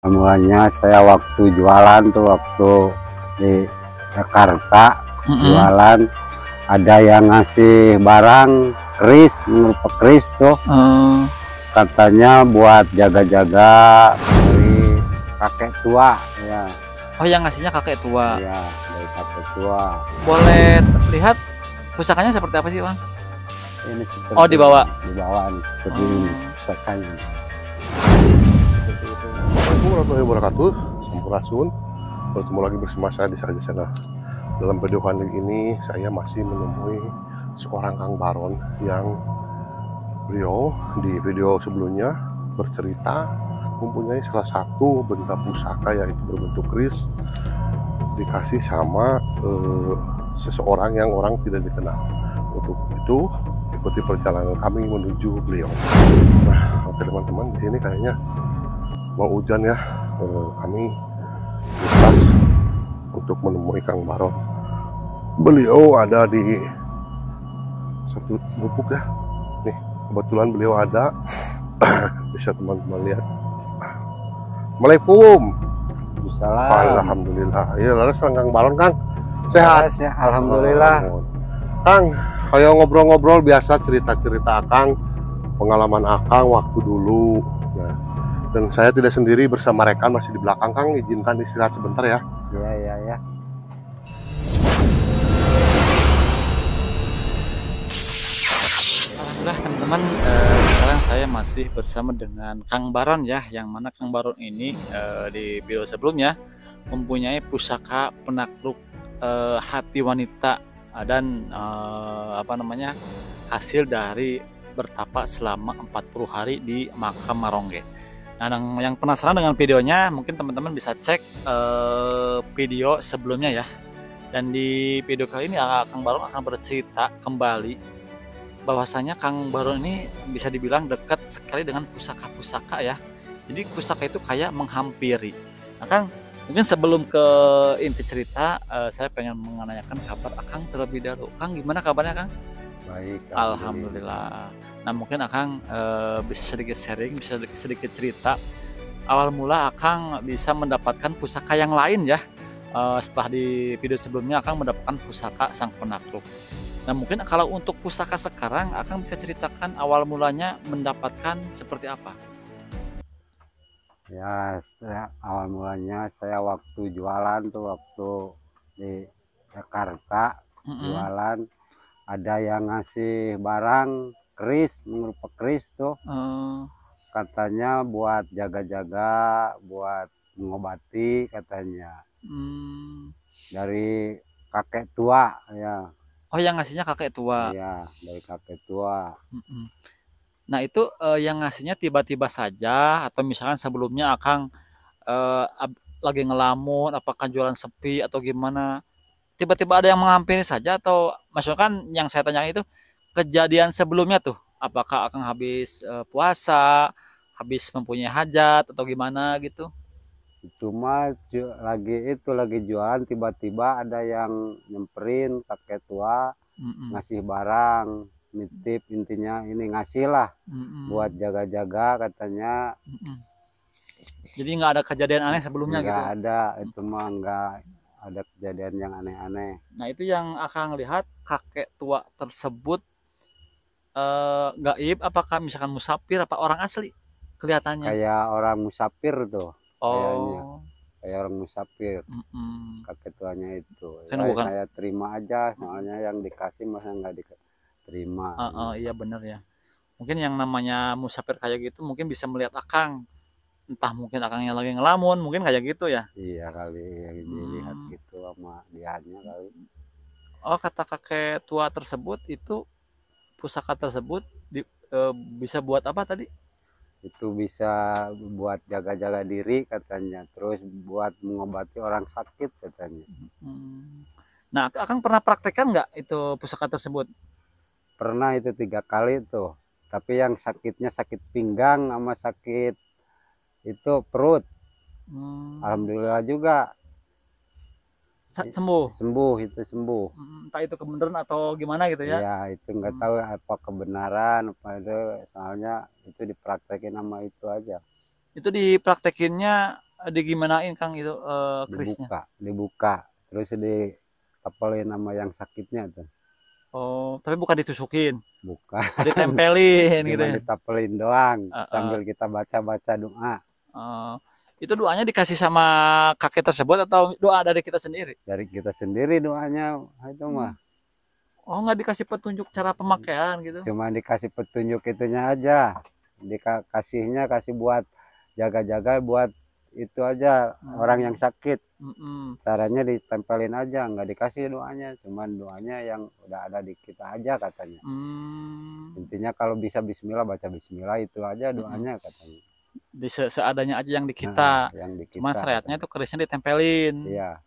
Mulanya saya waktu jualan tuh, waktu di Jakarta jualan, ada yang ngasih barang keris, berupa keris tuh, katanya buat jaga-jaga dari kakek tua ya. Oh, yang ngasihnya kakek tua. Iya, dari kakek tua. Boleh lihat pusakanya seperti apa sih, Bang? Ini seperti Oh, dibawa. Dibawa seperti ini pusakanya. Assalamualaikum warahmatullahi wabarakatuh. Sampurasun. Bertemu lagi bersama saya di Saja Channel. Dalam video kali ini saya masih menemui seorang Kang Baron yang beliau di video sebelumnya bercerita mempunyai salah satu benda pusaka yaitu berbentuk keris dikasih sama seseorang yang orang tidak dikenal. Untuk itu ikuti perjalanan kami menuju beliau. Nah, oke teman-teman, di sini kayaknya mau hujan ya. Kami lintas untuk menemui Kang Baron. Beliau ada di satu gubuk ya. Nih, kebetulan beliau ada. Bisa teman-teman lihat. Assalamualaikum. Salam. Alhamdulillah. Ya, laras Kang Baron, Kang. Sehat? Ya, alhamdulillah. Kang, kayak ngobrol-ngobrol biasa, cerita-cerita Akang, pengalaman Akang waktu dulu. Nah, dan saya tidak sendiri, bersama rekan masih di belakang. Kang, izinkan istirahat sebentar ya. Iya. Alhamdulillah teman-teman, sekarang saya masih bersama dengan Kang Baron ya, yang mana Kang Baron ini di video sebelumnya mempunyai pusaka penakluk hati wanita dan hasil dari bertapa selama 40 hari di makam Marongge. Nah, yang penasaran dengan videonya, mungkin teman-teman bisa cek video sebelumnya ya. Dan di video kali ini Kang Baron akan bercerita kembali bahwasanya Kang Baron ini bisa dibilang dekat sekali dengan pusaka-pusaka ya. Jadi pusaka itu kayak menghampiri. Nah, Kang, mungkin sebelum ke inti cerita, saya pengen menanyakan kabar Akang terlebih dahulu. Kang, gimana kabarnya, Kang? Baik. Alhamdulillah. Nah, mungkin Akang bisa sedikit sharing, bisa sedikit cerita awal mula Akang bisa mendapatkan pusaka yang lain ya. Setelah di video sebelumnya Akang mendapatkan pusaka sang penakluk. Nah, mungkin kalau untuk pusaka sekarang Akang bisa ceritakan awal mulanya mendapatkan seperti apa? Ya, awal mulanya saya waktu jualan tuh, waktu di Jakarta jualan, ada yang ngasih barang keris, berupa keris tuh, katanya buat jaga-jaga, buat mengobati katanya, dari kakek tua ya. Oh, yang ngasihnya kakek tua. Iya, dari kakek tua. Nah, itu yang ngasihnya tiba-tiba saja atau misalkan sebelumnya Akang lagi ngelamun, apakah jualan sepi atau gimana? Tiba-tiba ada yang menghampiri saja, atau maksudnya kan yang saya tanya itu kejadian sebelumnya tuh, apakah Akang habis puasa, habis mempunyai hajat atau gimana gitu? Itu mah lagi jualan, tiba-tiba ada yang nyemperin kakek tua, ngasih barang, nitip, intinya ini ngasih lah buat jaga-jaga katanya. Jadi nggak ada kejadian aneh sebelumnya gitu? Nggak ada, itu mah nggak ada kejadian yang aneh-aneh. Nah, itu yang Akang lihat kakek tua tersebut gaib, apakah misalkan musafir apa orang asli kelihatannya? Kayak orang musafir tuh, kayaknya Oh. kayak orang musafir. Kakek tuanya itu Kan ya, bukan. saya terima aja, soalnya yang dikasih masa nggak diterima. Iya bener ya. Mungkin yang namanya musafir kayak gitu mungkin bisa melihat Akang, entah mungkin Akangnya lagi ngelamun, mungkin kayak gitu ya. Iya kali, yang dilihat gitu sama dianya kali. Oh, kata kakek tua tersebut itu pusaka tersebut bisa buat apa tadi? Itu bisa buat jaga-jaga diri katanya, terus buat mengobati orang sakit katanya. Nah, Akang pernah praktekkan nggak itu pusaka tersebut? Pernah, itu 3 kali tuh, tapi yang sakitnya sakit pinggang sama sakit itu perut. Alhamdulillah juga sembuh. itu sembuh. Entah itu kebenaran atau gimana gitu ya. Ya, itu nggak tahu apa kebenaran apa itu, soalnya itu dipraktekin sama itu aja. Itu dipraktekinnya digimanain Kang itu kerisnya? Dibuka, terus ditempelin sama yang sakitnya tuh. Oh, tapi bukan ditusukin, Buka, ditempelin gitu cuma ya. ditempelin doang Uh, sambil kita baca-baca doa. Itu doanya dikasih sama kakek tersebut atau doa dari kita sendiri? Dari kita sendiri doanya itu mah. Oh, nggak dikasih petunjuk cara pemakaian gitu? Cuma dikasih petunjuk itunya aja. Dikasihnya kasih buat jaga-jaga buat itu aja orang yang sakit. Caranya ditempelin aja, nggak dikasih doanya, cuman doanya yang udah ada di kita aja katanya. Intinya kalau bisa Bismillah, baca Bismillah, itu aja doanya katanya. Di seadanya aja yang di kita. Yang di kita. Cuma syariatnya itu kerisnya ditempelin. Iya.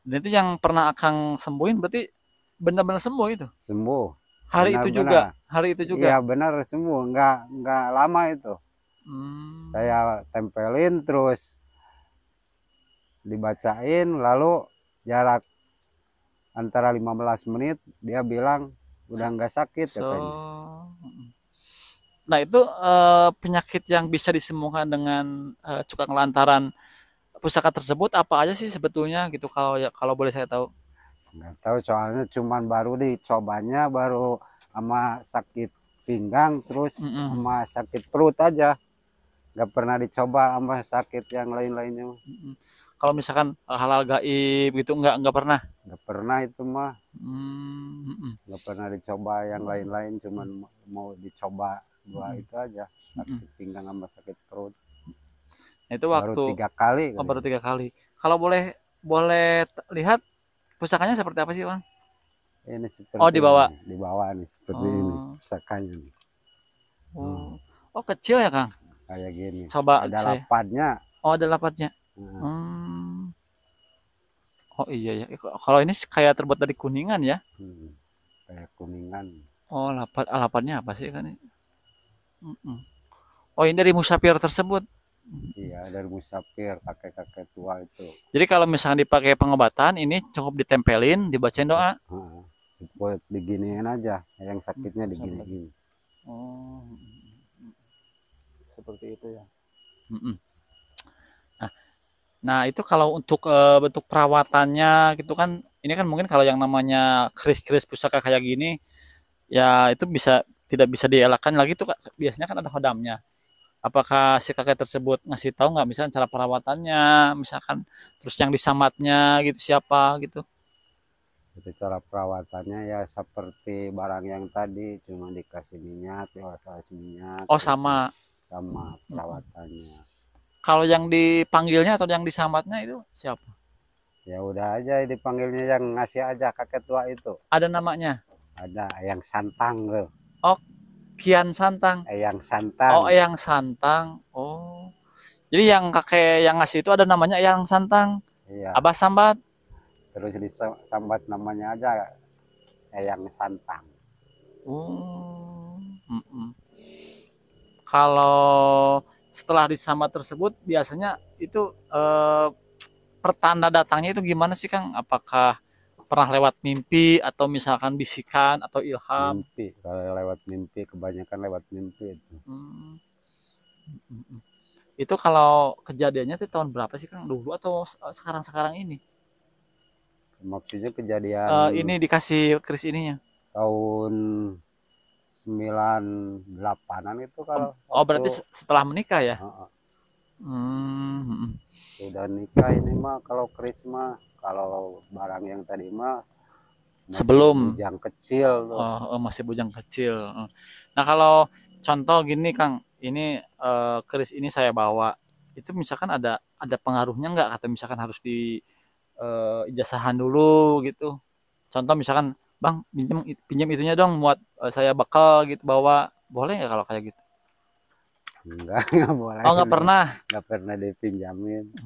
Dan itu yang pernah Akang sembuhin berarti benar-benar sembuh itu? Sembuh. Hari itu juga? Hari itu juga? Iya benar sembuh, nggak lama itu. Saya tempelin terus dibacain, lalu jarak antara 15 menit dia bilang udah nggak sakit katanya. Nah itu penyakit yang bisa disembuhkan dengan cukang lantaran pusaka tersebut apa aja sih sebetulnya gitu kalau boleh saya tahu? Nggak tahu, soalnya cuman baru dicobanya baru sama sakit pinggang terus sama sakit perut aja, nggak pernah dicoba sama sakit yang lain-lainnya. Kalau misalkan halal gaib gitu nggak pernah? Nggak pernah itu mah. Nggak pernah dicoba yang lain-lain, cuman mau dicoba dua itu aja, sakit pinggang sama sakit perut. Itu waktu baru 3 kali. Baru 3 kali. Kalau boleh lihat pusakanya seperti apa sih Bang? Ini seperti dibawa. Di bawah nih seperti ini pusakanya nih. Oh kecil ya Kang? Kayak gini. Coba ada lapatnya. Oh ada lapatnya. Oh iya ya. Kalau ini kayak terbuat dari kuningan ya? Kayak kuningan. Oh lapatnya apa sih kan? Oh ini dari musafir tersebut. Iya dari musafir, kakek-kakek tua itu. Jadi kalau misalnya dipakai pengobatan ini cukup ditempelin, dibacain doa. Buat diginiin aja, yang sakitnya diginiin. Oh, seperti itu ya. Nah itu kalau untuk bentuk perawatannya gitu kan, ini kan mungkin kalau yang namanya keris-keris pusaka kayak gini, ya itu tidak bisa dielakkan lagi tuh biasanya kan ada hodamnya. Apakah si kakek tersebut ngasih tahu nggak misalnya cara perawatannya, misalkan terus yang disamatnya gitu siapa gitu? Itu cara perawatannya ya seperti barang yang tadi, cuma dikasih minyak, dioles minyak. Oh sama perawatannya. Kalau yang dipanggilnya atau yang disamatnya itu siapa? Ya udah aja dipanggilnya yang ngasih aja, kakek tua itu. Ada namanya? Ada, Eyang Santang loh. Oh Kian Santang. Eyang Santang. Oh, Eyang Santang. Oh. Jadi yang kakek yang ngasih itu ada namanya Eyang Santang. Iya. Abah sambat. Terus disambat namanya aja Eyang Santang. Kalau setelah disambat tersebut biasanya itu pertanda datangnya itu gimana sih Kang? Apakah pernah lewat mimpi atau misalkan bisikan atau ilham? Mimpi, kalau lewat mimpi, kebanyakan lewat mimpi itu. Itu kalau kejadiannya itu tahun berapa sih Kang? Dulu atau sekarang ini? Maksudnya kejadian ini dikasih keris ininya tahun 98-an itu kalau. Oh berarti setelah menikah ya? Sudah nikah ini mah, kalau keris mah. Kalau barang yang tadi mah sebelum bujang kecil tuh. Masih bujang kecil. Nah kalau contoh gini Kang, ini keris ini saya bawa, itu misalkan ada pengaruhnya nggak? Atau misalkan harus di ijazahan dulu gitu? Contoh misalkan, Bang pinjam itunya dong buat saya bakal gitu bawa, boleh nggak kalau kayak gitu? Enggak boleh. Oh nggak pernah? Nggak pernah dipinjamin.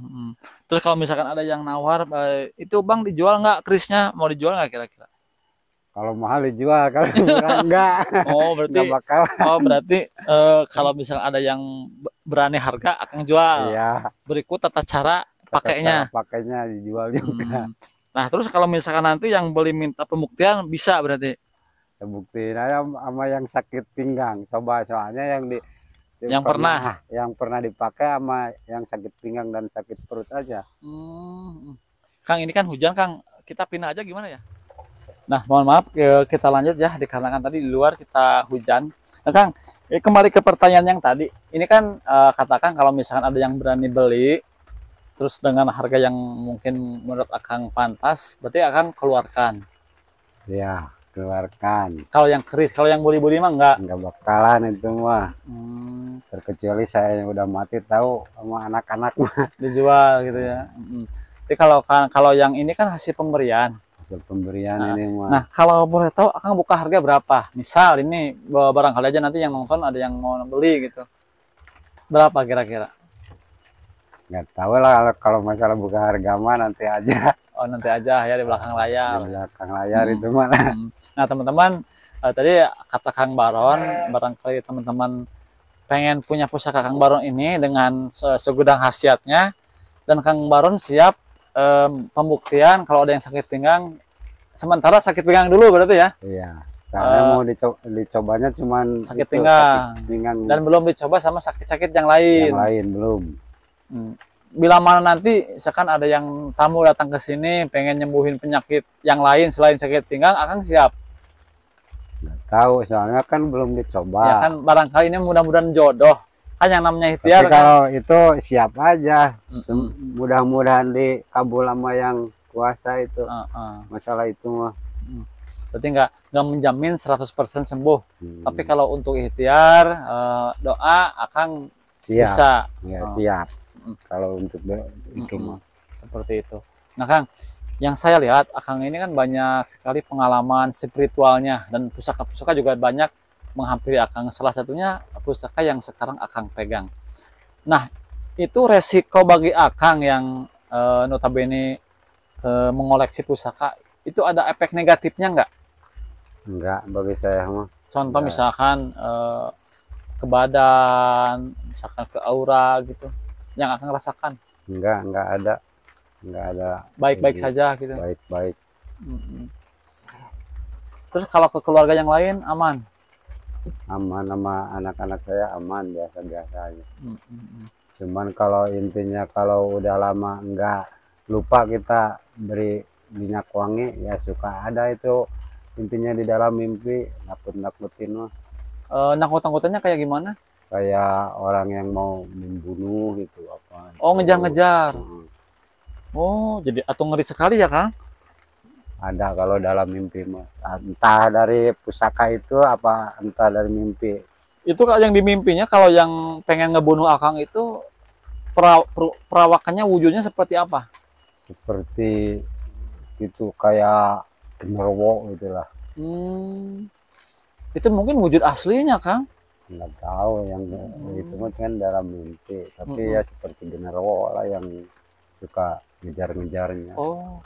Terus kalau misalkan ada yang nawar, itu Bang dijual nggak kerisnya? Mau dijual nggak kira-kira? Kalau mahal dijual, kalau murah enggak. Oh berarti nggak bakal. Oh berarti kalau misalkan ada yang berani harga akan jual. Iya. Berikut tata cara pakainya. Pakainya dijual juga. Nah terus kalau misalkan nanti yang beli minta pembuktian bisa berarti? Buktiin aja sama yang sakit pinggang. Coba, soalnya Yang pernah dipakai sama yang sakit pinggang dan sakit perut aja. Kang, ini kan hujan, Kang. Kita pindah aja gimana ya? Nah, mohon maaf, kita lanjut ya, dikarenakan tadi di luar kita hujan. Nah, Kang, kembali ke pertanyaan yang tadi. Ini kan katakan kalau misalkan ada yang berani beli, terus dengan harga yang mungkin menurut Akang pantas, berarti Akang keluarkan. Ya, keluarkan. Kalau yang keris, kalau yang buri-buri mah enggak bakalan itu mah. Terkecuali saya yang udah mati tahu sama anak-anak mah dijual gitu ya. Jadi kalau yang ini kan hasil pemberian. Ini mah. Nah, kalau boleh tahu Akang buka harga berapa? Misal ini barangkali aja nanti yang nonton ada yang mau beli gitu. Berapa kira-kira? Nggak tahu lah kalau masalah buka harga mah nanti aja. Oh, nanti aja ya di belakang layar. Di belakang layar itu mah. Nah, teman-teman, tadi kata Kang Baron, barangkali teman-teman pengen punya pusaka Kang Baron ini dengan segudang khasiatnya, dan Kang Baron siap pembuktian kalau ada yang sakit pinggang, sementara sakit pinggang dulu berarti ya? Iya. Saya mau dicobanya cuman sakit pinggang dan belum dicoba sama sakit-sakit yang lain. Yang lain belum. Bila mana nanti misalkan ada yang tamu datang ke sini pengen nyembuhin penyakit yang lain selain sakit pinggang, Akang siap? Nggak tahu, soalnya kan belum dicoba. Ya kan barangkali ini mudah-mudahan jodoh. Kan yang namanya ikhtiar. Tapi kalau itu siap aja. Mudah-mudahan dikabul sama yang kuasa itu. Masalah itu mah. Berarti nggak menjamin 100% sembuh. Tapi kalau untuk ikhtiar, doa Akang siap. Bisa. Ya, siap. Kalau untuk itu mah. Seperti itu. Nah, Kang, yang saya lihat Akang ini kan banyak sekali pengalaman spiritualnya, dan pusaka-pusaka juga banyak menghampiri Akang. Salah satunya pusaka yang sekarang Akang pegang. Nah, itu resiko bagi Akang yang notabene mengoleksi pusaka, itu ada efek negatifnya nggak? Enggak, bagi saya mah. Contoh misalkan ke badan, misalkan ke aura gitu, yang Akang rasakan? Enggak ada. Baik-baik saja gitu. Baik-baik. Terus kalau ke keluarga yang lain aman? Aman, sama anak-anak saya aman, biasa-biasa aja. Cuman kalau intinya kalau udah lama enggak lupa kita beri minyak wangi, ya suka ada itu intinya di dalam mimpi nakut-nakutin mah. Nakut-nakutannya kayak gimana? Kayak orang yang mau membunuh gitu apa. Oh, ngejar-ngejar. Oh, jadi atau ngeri sekali ya, Kang? Ada kalau dalam mimpi mah. Entah dari pusaka itu apa entah dari mimpi. Itu yang di mimpinya, kalau yang pengen ngebunuh Akang itu perawakannya wujudnya seperti apa? Seperti itu kayak genderuwo gitulah. Itu mungkin wujud aslinya, Kang? Nggak tahu, yang itu kan dalam mimpi, tapi ya seperti genderuwo lah yang suka ngejar-ngejarnya. Oh.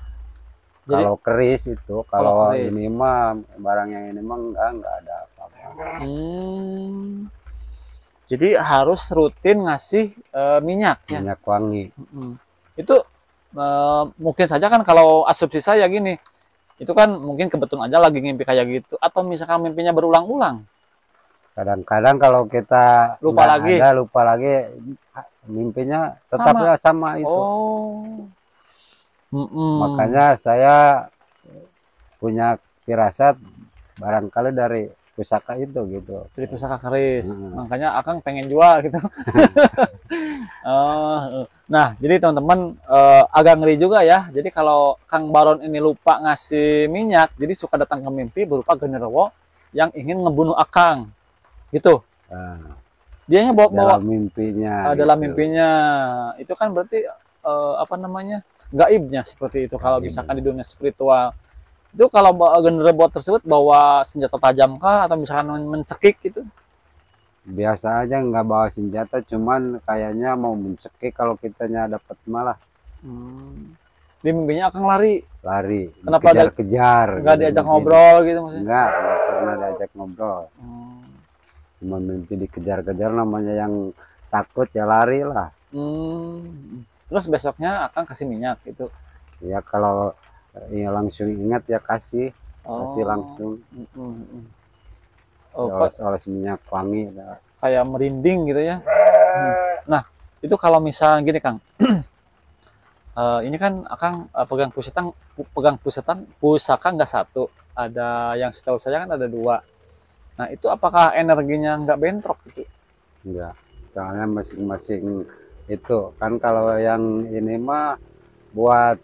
Kalau keris itu, kalau ini mah barang yang ini mah enggak ada apa-apa. Jadi harus rutin ngasih minyak ya? Minyak wangi. Itu mungkin saja kan, kalau asumsi saya gini, itu kan mungkin kebetulan aja lagi ngimpi kayak gitu, atau misalkan mimpinya berulang-ulang. Kadang-kadang kalau kita lupa lagi mimpinya tetap sama itu. Makanya saya punya firasat barangkali dari pusaka itu gitu. Dari pusaka keris. Makanya Akang pengen jual gitu. Nah, jadi teman-teman agak ngeri juga ya. Jadi kalau Kang Baron ini lupa ngasih minyak, jadi suka datang ke mimpi berupa genderuwo yang ingin ngebunuh Akang. Gitu. Dianya bawa mimpinya. Dalam mimpinya. Itu kan berarti apa namanya? Gaibnya seperti itu. Kalau misalkan di dunia spiritual. Itu kalau genderuwo tersebut bawa senjata tajam kah, atau misalkan mencekik gitu? Biasa aja nggak bawa senjata, cuman kayaknya mau mencekik kalau kitanya dapat malah. Di mimpinya Akang lari. Kenapa kejar? Nggak diajak ngobrol gitu maksudnya? Nggak pernah diajak ngobrol. Cuma mimpi dikejar-kejar, namanya yang takut ya lari lah. Terus besoknya Akang kasih minyak gitu? Ya kalau ya langsung ingat ya kasih langsung. Oles minyak wangi. kayak merinding gitu ya. Nah, itu kalau misalnya gini Kang, ini kan Akang pegang pusaka nggak satu, ada yang setahu saya kan ada dua. Nah, itu apakah energinya nggak bentrok gitu? Enggak, soalnya masing-masing itu kan, kalau yang ini mah buat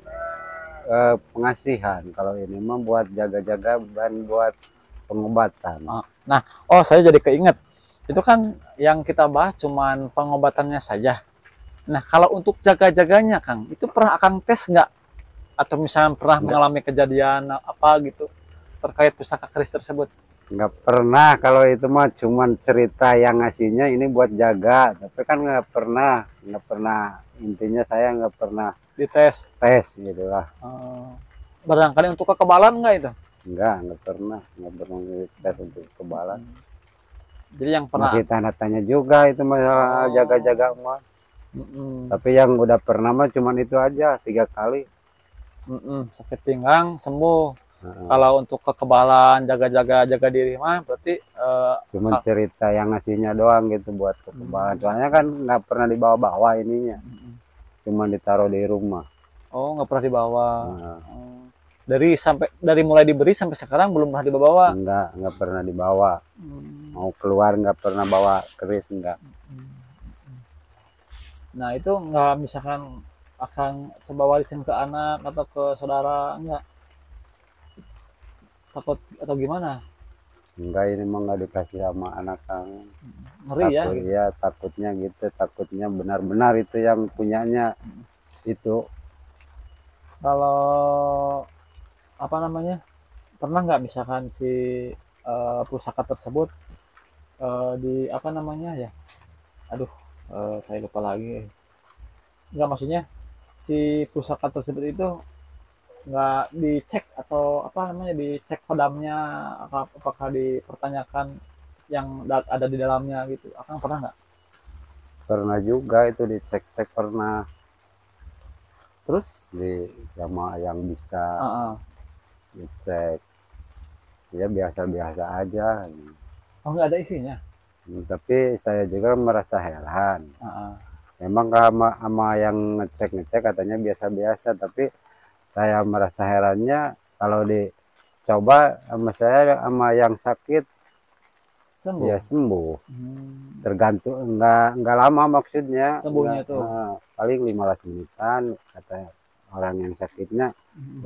pengasihan, kalau ini mah buat jaga-jaga dan buat pengobatan. Nah, saya jadi keinget, itu kan yang kita bahas cuman pengobatannya saja. Nah, kalau untuk jaga-jaganya, Kang, itu pernah Akang tes nggak? Atau misalnya pernah mengalami kejadian apa gitu terkait pusaka keris tersebut? Nggak pernah, kalau itu mah cuman cerita yang ngasihnya ini buat jaga, tapi kan nggak pernah, intinya saya nggak pernah Dites? tes gitu lah. Barangkali untuk kekebalan nggak itu? Nggak pernah tes untuk kebalan. Jadi yang pernah masih tanda-tanya juga itu masalah jaga-jaga mah. Tapi yang udah pernah mah cuman itu aja 3 kali. Sakit pinggang sembuh. Kalau untuk kekebalan jaga diri mah berarti cuman cerita yang ngasihnya doang gitu buat kekebalan. Soalnya kan nggak pernah dibawa-bawa ininya, cuman ditaruh di rumah. Oh, nggak pernah dibawa. Dari mulai diberi sampai sekarang belum pernah dibawa. Nggak pernah dibawa. Mau keluar nggak pernah bawa keris, enggak. Nah, itu nggak misalkan akan coba warisin ke anak atau ke saudara, enggak? Takut atau gimana? Enggak, ini mah nggak dikasih sama anak, Kang. Ngeri ya? Iya, takutnya gitu, takutnya benar-benar itu yang punyanya itu. Kalau apa namanya, pernah nggak misalkan si pusaka tersebut di apa namanya ya? Aduh, saya lupa lagi. Nggak, maksudnya si pusaka tersebut itu nggak dicek atau apa namanya, dicek kodamnya, apakah dipertanyakan yang ada di dalamnya gitu? Akang pernah nggak? Pernah juga itu dicek-cek, pernah. Terus sama yang bisa dicek, ya biasa-biasa aja. Oh, nggak ada isinya? Tapi saya juga merasa heran. Memang sama yang ngecek katanya biasa-biasa, tapi saya merasa herannya kalau dicoba sama saya sama yang sakit sembuh. Ya sembuh. Tergantung, nggak lama maksudnya. Sembuhnya tuh paling 15 menitan kata orang yang sakitnya.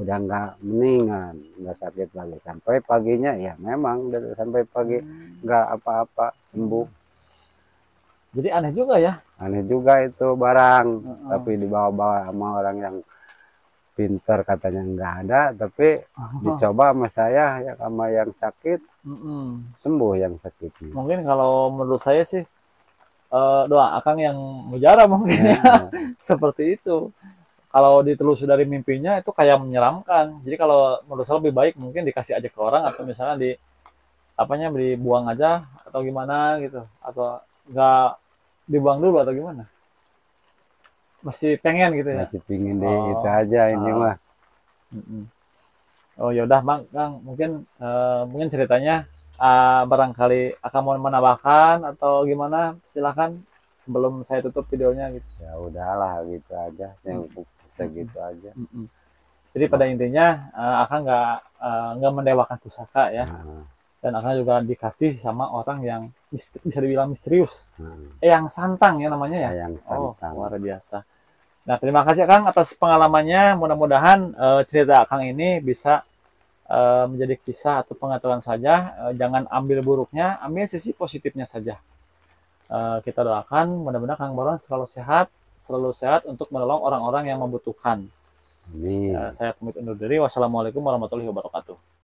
Udah nggak meningan, nggak sakit lagi sampai paginya. Ya memang sampai pagi nggak apa-apa, sembuh. Jadi aneh juga ya? Aneh juga itu barang. Tapi dibawa-bawa sama orang yang pinter katanya nggak ada, tapi dicoba sama saya ya, sama yang sakit sembuh yang sakitnya. Mungkin kalau menurut saya sih doa Akang yang mujarab mungkin ya. Seperti itu. Kalau ditelusuri dari mimpinya itu kayak menyeramkan. Jadi kalau menurut saya lebih baik mungkin dikasih aja ke orang, atau misalnya dibuang aja atau gimana gitu, atau enggak dibuang dulu atau gimana. Masih pengen gitu ya? Masih pingin itu aja ini mah. Oh ya udah Bang, Kang, mungkin ceritanya barangkali akan mau menambahkan atau gimana, silahkan sebelum saya tutup videonya gitu. Ya udahlah gitu aja, yang segitu aja. Jadi pada intinya akan nggak mendewakan pusaka ya. Dan akan juga dikasih sama orang yang bisa dibilang misterius, yang santang ya namanya ya. Yang santang. Luar biasa. Nah, terima kasih Kang atas pengalamannya. Mudah-mudahan cerita Kang ini bisa menjadi kisah atau pengetahuan saja. Jangan ambil buruknya, ambil sisi positifnya saja. Kita doakan mudah-mudahan Kang Baron selalu sehat untuk menolong orang-orang yang membutuhkan. Amin. Saya pamit undur diri. Wassalamualaikum warahmatullahi wabarakatuh.